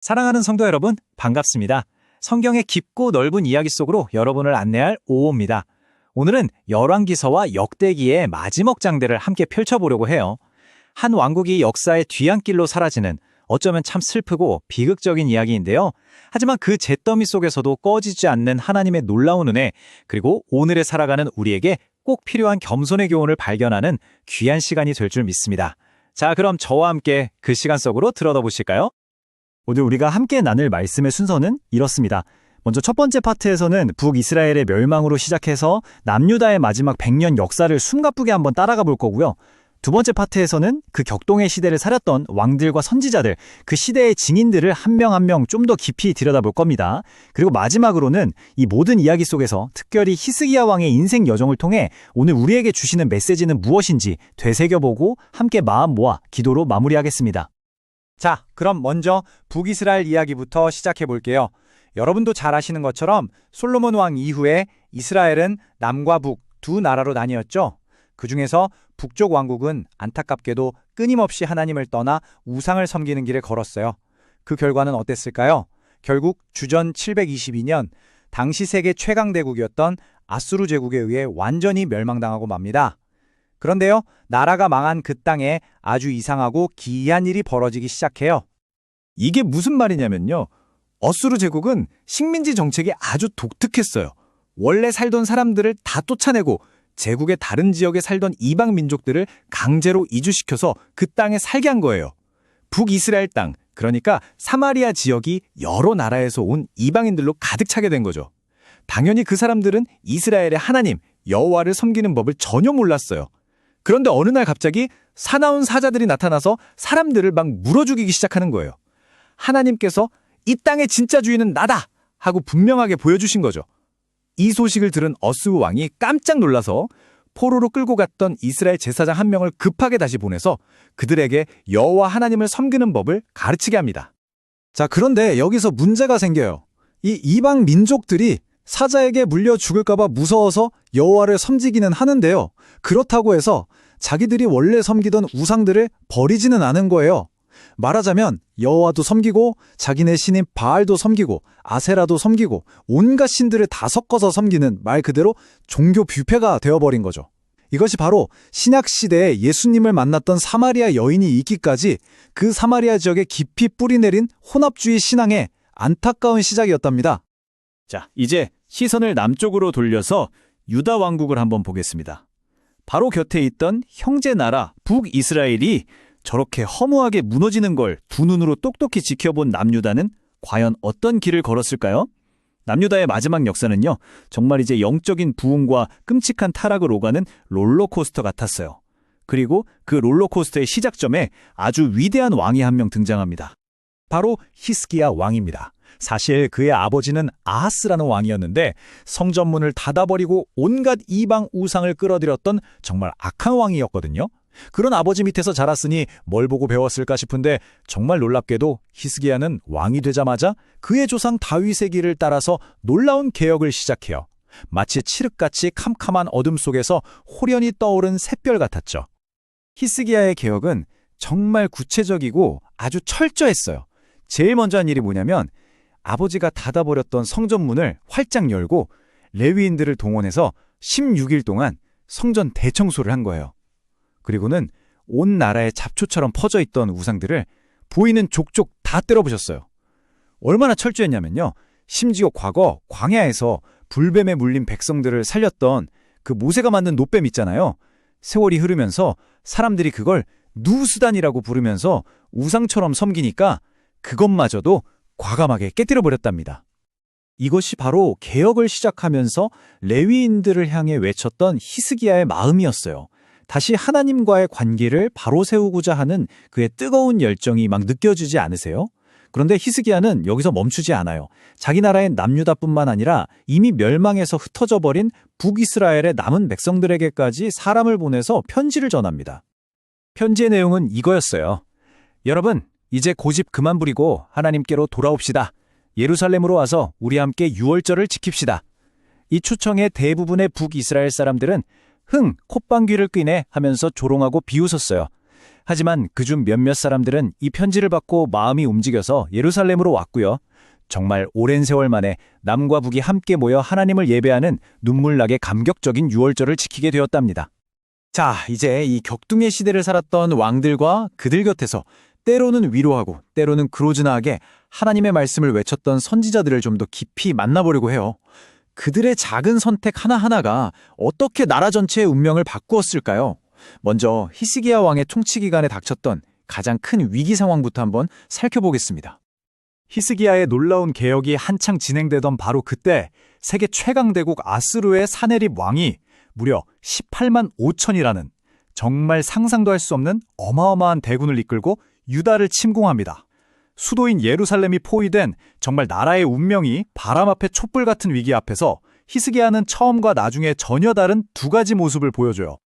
사랑하는 성도 여러분, 반갑습니다. 성경의 깊고 넓은 이야기 속으로 여러분을 안내할 오호입니다. 오늘은 열왕기서와 역대기의 마지막 장들을 함께 펼쳐보려고 해요. 한 왕국이 역사의 뒤안길로 사라지는 어쩌면 참 슬프고 비극적인 이야기인데요. 하지만 그 잿더미 속에서도 꺼지지 않는 하나님의 놀라운 은혜, 그리고 오늘에 살아가는 우리에게 꼭 필요한 겸손의 교훈을 발견하는 귀한 시간이 될 줄 믿습니다. 자, 그럼 저와 함께 그 시간 속으로 들어가 보실까요? 오늘 우리가 함께 나눌 말씀의 순서는 이렇습니다. 먼저 첫 번째 파트에서는 북이스라엘의 멸망으로 시작해서 남유다의 마지막 100년 역사를 숨가쁘게 한번 따라가 볼 거고요. 두 번째 파트에서는 그 격동의 시대를 살았던 왕들과 선지자들, 그 시대의 증인들을 한 명 한 명 좀 더 깊이 들여다볼 겁니다. 그리고 마지막으로는 이 모든 이야기 속에서 특별히 히스기야 왕의 인생 여정을 통해 오늘 우리에게 주시는 메시지는 무엇인지 되새겨보고 함께 마음 모아 기도로 마무리하겠습니다. 자, 그럼 먼저 북이스라엘 이야기부터 시작해 볼게요. 여러분도 잘 아시는 것처럼 솔로몬 왕 이후에 이스라엘은 남과 북 두 나라로 나뉘었죠. 그 중에서 북쪽 왕국은 안타깝게도 끊임없이 하나님을 떠나 우상을 섬기는 길을 걸었어요. 그 결과는 어땠을까요? 결국 주전 722년 당시 세계 최강 대국이었던 아수르 제국에 의해 완전히 멸망당하고 맙니다. 그런데요, 나라가 망한 그 땅에 아주 이상하고 기이한 일이 벌어지기 시작해요. 이게 무슨 말이냐면요. 어수르 제국은 식민지 정책이 아주 독특했어요. 원래 살던 사람들을 다 쫓아내고 제국의 다른 지역에 살던 이방 민족들을 강제로 이주시켜서 그 땅에 살게 한 거예요. 북이스라엘 땅, 그러니까 사마리아 지역이 여러 나라에서 온 이방인들로 가득 차게 된 거죠. 당연히 그 사람들은 이스라엘의 하나님, 여호와를 섬기는 법을 전혀 몰랐어요. 그런데 어느 날 갑자기 사나운 사자들이 나타나서 사람들을 막 물어 죽이기 시작하는 거예요. 하나님께서 이 땅의 진짜 주인은 나다! 하고 분명하게 보여주신 거죠. 이 소식을 들은 어스우 왕이 깜짝 놀라서 포로로 끌고 갔던 이스라엘 제사장 한 명을 급하게 다시 보내서 그들에게 여호와 하나님을 섬기는 법을 가르치게 합니다. 자, 그런데 여기서 문제가 생겨요. 이 이방 민족들이 사자에게 물려 죽을까봐 무서워서 여호와를 섬기기는 하는데요. 그렇다고 해서 자기들이 원래 섬기던 우상들을 버리지는 않은 거예요. 말하자면 여호와도 섬기고 자기네 신인 바알도 섬기고 아세라도 섬기고 온갖 신들을 다 섞어서 섬기는 말 그대로 종교 뷔페가 되어버린 거죠. 이것이 바로 신약시대에 예수님을 만났던 사마리아 여인이 있기까지 그 사마리아 지역에 깊이 뿌리내린 혼합주의 신앙의 안타까운 시작이었답니다. 자, 이제 시선을 남쪽으로 돌려서 유다 왕국을 한번 보겠습니다. 바로 곁에 있던 형제 나라 북이스라엘이 저렇게 허무하게 무너지는 걸 두 눈으로 똑똑히 지켜본 남유다는 과연 어떤 길을 걸었을까요? 남유다의 마지막 역사는요, 정말 이제 영적인 부흥과 끔찍한 타락을 오가는 롤러코스터 같았어요. 그리고 그 롤러코스터의 시작점에 아주 위대한 왕이 한 명 등장합니다. 바로 히스기야 왕입니다. 사실 그의 아버지는 아하스라는 왕이었는데 성전문을 닫아버리고 온갖 이방 우상을 끌어들였던 정말 악한 왕이었거든요. 그런 아버지 밑에서 자랐으니 뭘 보고 배웠을까 싶은데 정말 놀랍게도 히스기야는 왕이 되자마자 그의 조상 다윗의 길을 따라서 놀라운 개혁을 시작해요. 마치 칠흑같이 캄캄한 어둠 속에서 호련히 떠오른 샛별 같았죠. 히스기야의 개혁은 정말 구체적이고 아주 철저했어요. 제일 먼저 한 일이 뭐냐면 아버지가 닫아버렸던 성전문을 활짝 열고 레위인들을 동원해서 16일 동안 성전 대청소를 한 거예요. 그리고는 온 나라에 잡초처럼 퍼져 있던 우상들을 보이는 족족 다 때려부셨어요. 얼마나 철저했냐면요. 심지어 과거 광야에서 불뱀에 물린 백성들을 살렸던 그 모세가 만든 놋뱀 있잖아요. 세월이 흐르면서 사람들이 그걸 누수단이라고 부르면서 우상처럼 섬기니까 그것마저도 과감하게 깨뜨려버렸답니다. 이것이 바로 개혁을 시작하면서 레위인들을 향해 외쳤던 히스기야의 마음이었어요. 다시 하나님과의 관계를 바로 세우고자 하는 그의 뜨거운 열정이 막 느껴지지 않으세요? 그런데 히스기야는 여기서 멈추지 않아요. 자기 나라의 남유다뿐만 아니라 이미 멸망해서 흩어져 버린 북이스라엘의 남은 백성들에게까지 사람을 보내서 편지를 전합니다. 편지의 내용은 이거였어요. 여러분, 이제 고집 그만 부리고 하나님께로 돌아옵시다. 예루살렘으로 와서 우리 함께 유월절을 지킵시다. 이 초청에 대부분의 북이스라엘 사람들은 흥, 콧방귀를 뀌네 하면서 조롱하고 비웃었어요. 하지만 그중 몇몇 사람들은 이 편지를 받고 마음이 움직여서 예루살렘으로 왔고요. 정말 오랜 세월 만에 남과 북이 함께 모여 하나님을 예배하는 눈물나게 감격적인 유월절을 지키게 되었답니다. 자, 이제 이 격둥의 시대를 살았던 왕들과 그들 곁에서 때로는 위로하고 때로는 그로즈나하게 하나님의 말씀을 외쳤던 선지자들을 좀 더 깊이 만나보려고 해요. 그들의 작은 선택 하나하나가 어떻게 나라 전체의 운명을 바꾸었을까요? 먼저 히스기야 왕의 통치 기간에 닥쳤던 가장 큰 위기 상황부터 한번 살펴보겠습니다. 히스기야의 놀라운 개혁이 한창 진행되던 바로 그때 세계 최강대국 아스루의 사네립 왕이 무려 18만 5천이라는 정말 상상도 할 수 없는 어마어마한 대군을 이끌고 유다를 침공합니다. 수도인 예루살렘이 포위된 정말 나라의 운명이 바람 앞에 촛불 같은 위기 앞에서 히스기야는 처음과 나중에 전혀 다른 두 가지 모습을 보여줘요.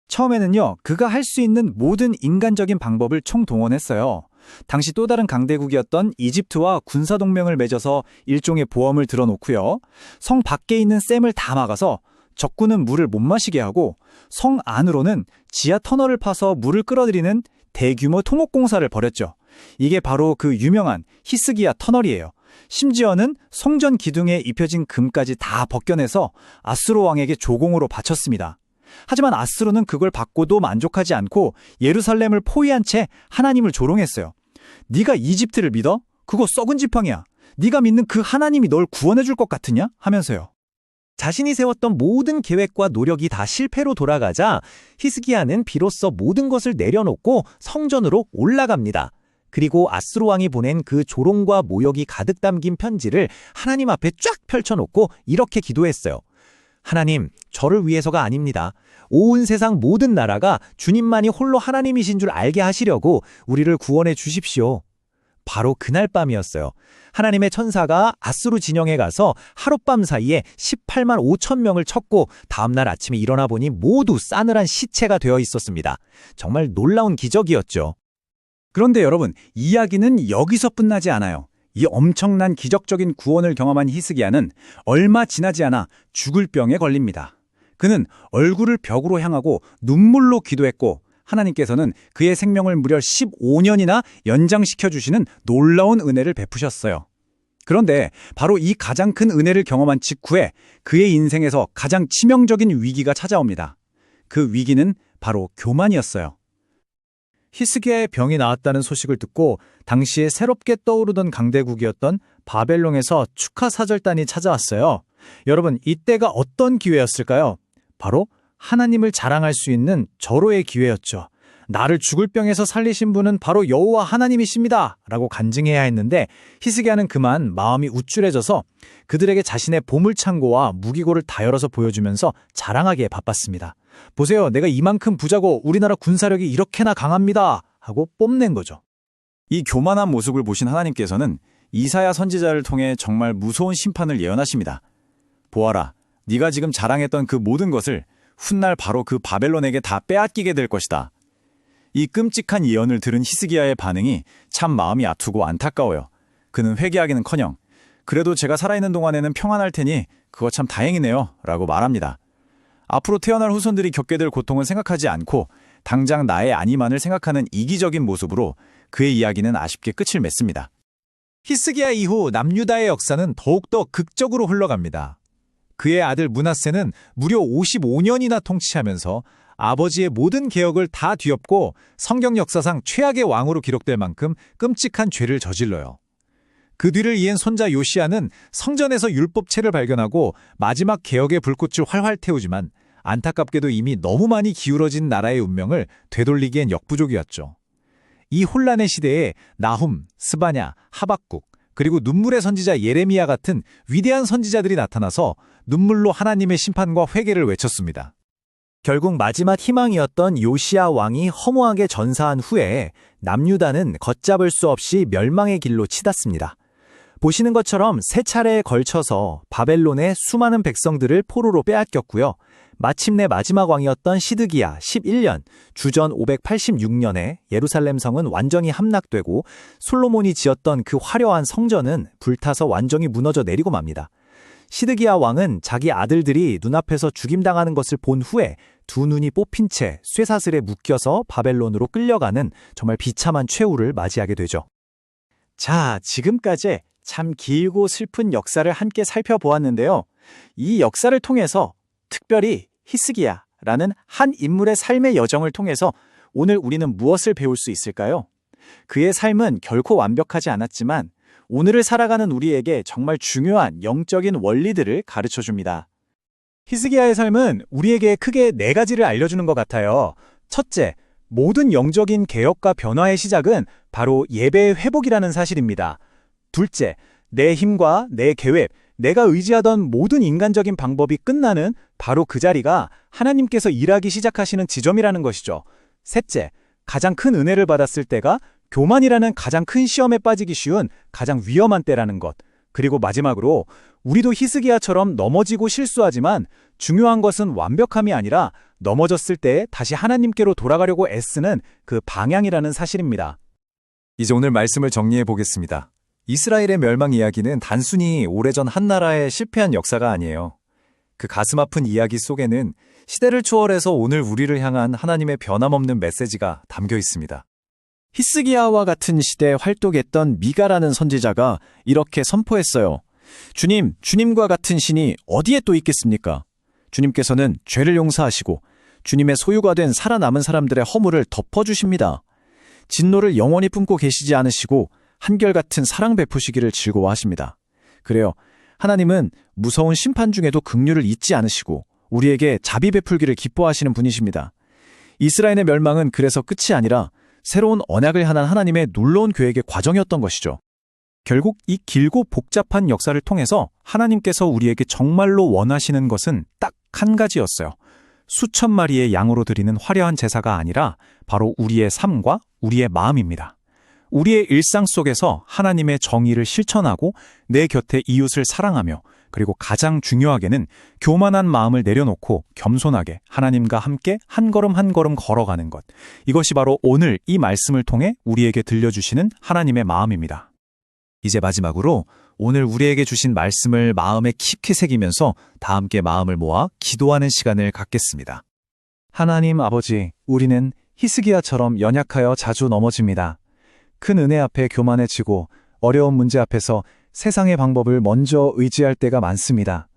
처음에는요, 그가 할 수 있는 모든 인간적인 방법을 총동원했어요. 당시 또 다른 강대국이었던 이집트와 군사동맹을 맺어서 일종의 보험을 들어놓고요. 성 밖에 있는 댐을 다 막아서 적군은 물을 못 마시게 하고 성 안으로는 지하 터널을 파서 물을 끌어들이는 대규모 통옥공사를 벌였죠. 이게 바로 그 유명한 히스기야 터널이에요. 심지어는 성전 기둥에 입혀진 금까지 다 벗겨내서 아수르 왕에게 조공으로 바쳤습니다. 하지만 아스루는 그걸 받고도 만족하지 않고 예루살렘을 포위한 채 하나님을 조롱했어요. 네가 이집트를 믿어? 그거 썩은 지팡이야. 네가 믿는 그 하나님이 널 구원해 줄 것 같으냐? 하면서요. 자신이 세웠던 모든 계획과 노력이 다 실패로 돌아가자 히스기야는 비로소 모든 것을 내려놓고 성전으로 올라갑니다. 그리고 아스루 왕이 보낸 그 조롱과 모욕이 가득 담긴 편지를 하나님 앞에 쫙 펼쳐놓고 이렇게 기도했어요. 하나님, 저를 위해서가 아닙니다. 온 세상 모든 나라가 주님만이 홀로 하나님이신 줄 알게 하시려고 우리를 구원해 주십시오. 바로 그날 밤이었어요. 하나님의 천사가 아수르 진영에 가서 하룻밤 사이에 18만 5천 명을 쳤고 다음날 아침에 일어나 보니 모두 싸늘한 시체가 되어 있었습니다. 정말 놀라운 기적이었죠. 그런데 여러분, 이야기는 여기서 끝나지 않아요. 이 엄청난 기적적인 구원을 경험한 히스기야는 얼마 지나지 않아 죽을 병에 걸립니다. 그는 얼굴을 벽으로 향하고 눈물로 기도했고 하나님께서는 그의 생명을 무려 15년이나 연장시켜 주시는 놀라운 은혜를 베푸셨어요. 그런데 바로 이 가장 큰 은혜를 경험한 직후에 그의 인생에서 가장 치명적인 위기가 찾아옵니다. 그 위기는 바로 교만이었어요. 히스기야의 병이 나았다는 소식을 듣고 당시에 새롭게 떠오르던 강대국이었던 바벨론에서 축하 사절단이 찾아왔어요. 여러분, 이때가 어떤 기회였을까요? 바로 하나님을 자랑할 수 있는 절호의 기회였죠. 나를 죽을 병에서 살리신 분은 바로 여호와 하나님이십니다 라고 간증해야 했는데 히스기야는 그만 마음이 우쭐해져서 그들에게 자신의 보물창고와 무기고를 다 열어서 보여주면서 자랑하기에 바빴습니다. 보세요, 내가 이만큼 부자고 우리나라 군사력이 이렇게나 강합니다 하고 뽐낸 거죠. 이 교만한 모습을 보신 하나님께서는 이사야 선지자를 통해 정말 무서운 심판을 예언하십니다. 보아라, 네가 지금 자랑했던 그 모든 것을 훗날 바로 그 바벨론에게 다 빼앗기게 될 것이다. 이 끔찍한 예언을 들은 히스기야의 반응이 참 마음이 아프고 안타까워요. 그는 회개하기는커녕 그래도 제가 살아있는 동안에는 평안할 테니 그거 참 다행이네요 라고 말합니다. 앞으로 태어날 후손들이 겪게 될 고통을 생각하지 않고 당장 나의 안위만을 생각하는 이기적인 모습으로 그의 이야기는 아쉽게 끝을 맺습니다. 히스기야 이후 남유다의 역사는 더욱더 극적으로 흘러갑니다. 그의 아들 므낫세는 무려 55년이나 통치하면서 아버지의 모든 개혁을 다 뒤엎고 성경 역사상 최악의 왕으로 기록될 만큼 끔찍한 죄를 저질러요. 그 뒤를 이은 손자 요시야는 성전에서 율법책을 발견하고 마지막 개혁의 불꽃을 활활 태우지만 안타깝게도 이미 너무 많이 기울어진 나라의 운명을 되돌리기엔 역부족이었죠. 이 혼란의 시대에 나훔, 스바냐, 하박국, 그리고 눈물의 선지자 예레미야 같은 위대한 선지자들이 나타나서 눈물로 하나님의 심판과 회개를 외쳤습니다. 결국 마지막 희망이었던 요시야 왕이 허무하게 전사한 후에 남유다는 걷잡을 수 없이 멸망의 길로 치닫습니다. 보시는 것처럼 세 차례에 걸쳐서 바벨론의 수많은 백성들을 포로로 빼앗겼고요. 마침내 마지막 왕이었던 시드기야 11년, 주전 586년에 예루살렘 성은 완전히 함락되고 솔로몬이 지었던 그 화려한 성전은 불타서 완전히 무너져 내리고 맙니다. 시드기야 왕은 자기 아들들이 눈앞에서 죽임당하는 것을 본 후에 두 눈이 뽑힌 채 쇠사슬에 묶여서 바벨론으로 끌려가는 정말 비참한 최후를 맞이하게 되죠. 자, 지금까지 참 길고 슬픈 역사를 함께 살펴보았는데요. 이 역사를 통해서 특별히 히스기야라는 한 인물의 삶의 여정을 통해서 오늘 우리는 무엇을 배울 수 있을까요? 그의 삶은 결코 완벽하지 않았지만 오늘을 살아가는 우리에게 정말 중요한 영적인 원리들을 가르쳐 줍니다. 히스기야의 삶은 우리에게 크게 네 가지를 알려주는 것 같아요. 첫째, 모든 영적인 개혁과 변화의 시작은 바로 예배의 회복이라는 사실입니다. 둘째, 내 힘과 내 계획, 내가 의지하던 모든 인간적인 방법이 끝나는 바로 그 자리가 하나님께서 일하기 시작하시는 지점이라는 것이죠. 셋째, 가장 큰 은혜를 받았을 때가 교만이라는 가장 큰 시험에 빠지기 쉬운 가장 위험한 때라는 것. 그리고 마지막으로 우리도 히스기야처럼 넘어지고 실수하지만 중요한 것은 완벽함이 아니라 넘어졌을 때 다시 하나님께로 돌아가려고 애쓰는 그 방향이라는 사실입니다. 이제 오늘 말씀을 정리해 보겠습니다. 이스라엘의 멸망 이야기는 단순히 오래전 한 나라의 실패한 역사가 아니에요. 그 가슴 아픈 이야기 속에는 시대를 초월해서 오늘 우리를 향한 하나님의 변함없는 메시지가 담겨 있습니다. 히스기야와 같은 시대에 활동했던 미가라는 선지자가 이렇게 선포했어요. 주님, 주님과 같은 신이 어디에 또 있겠습니까? 주님께서는 죄를 용서하시고 주님의 소유가 된 살아남은 사람들의 허물을 덮어주십니다. 진노를 영원히 품고 계시지 않으시고 한결같은 사랑 베푸시기를 즐거워하십니다. 그래요. 하나님은 무서운 심판 중에도 긍휼을 잊지 않으시고 우리에게 자비 베풀기를 기뻐하시는 분이십니다. 이스라엘의 멸망은 그래서 끝이 아니라 새로운 언약을 향한 하나님의 놀라운 계획의 과정이었던 것이죠. 결국 이 길고 복잡한 역사를 통해서 하나님께서 우리에게 정말로 원하시는 것은 딱 한 가지였어요. 수천 마리의 양으로 드리는 화려한 제사가 아니라 바로 우리의 삶과 우리의 마음입니다. 우리의 일상 속에서 하나님의 정의를 실천하고 내 곁에 이웃을 사랑하며 그리고 가장 중요하게는 교만한 마음을 내려놓고 겸손하게 하나님과 함께 한 걸음 한 걸음 걸어가는 것. 이것이 바로 오늘 이 말씀을 통해 우리에게 들려주시는 하나님의 마음입니다. 이제 마지막으로 오늘 우리에게 주신 말씀을 마음에 깊이 새기면서 다 함께 마음을 모아 기도하는 시간을 갖겠습니다. 하나님 아버지, 우리는 히스기야처럼 연약하여 자주 넘어집니다. 큰 은혜 앞에 교만해지고 어려운 문제 앞에서 세상의 방법을 먼저 의지할 때가 많습니다.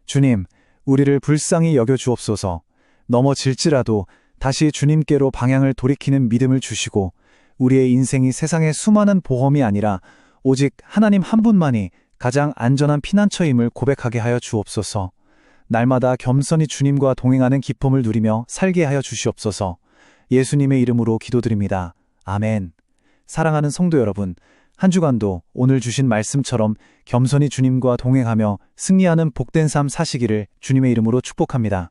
주님, 우리를 불쌍히 여겨주옵소서. 넘어질지라도 다시 주님께로 방향을 돌이키는 믿음을 주시고 우리의 인생이 세상의 수많은 보험이 아니라 오직 하나님 한 분만이 가장 안전한 피난처임을 고백하게 하여 주옵소서. 날마다 겸손히 주님과 동행하는 기쁨을 누리며 살게 하여 주시옵소서. 예수님의 이름으로 기도드립니다. 아멘. 사랑하는 성도 여러분, 한 주간도 오늘 주신 말씀처럼 겸손히 주님과 동행하며 승리하는 복된 삶 사시기를 주님의 이름으로 축복합니다.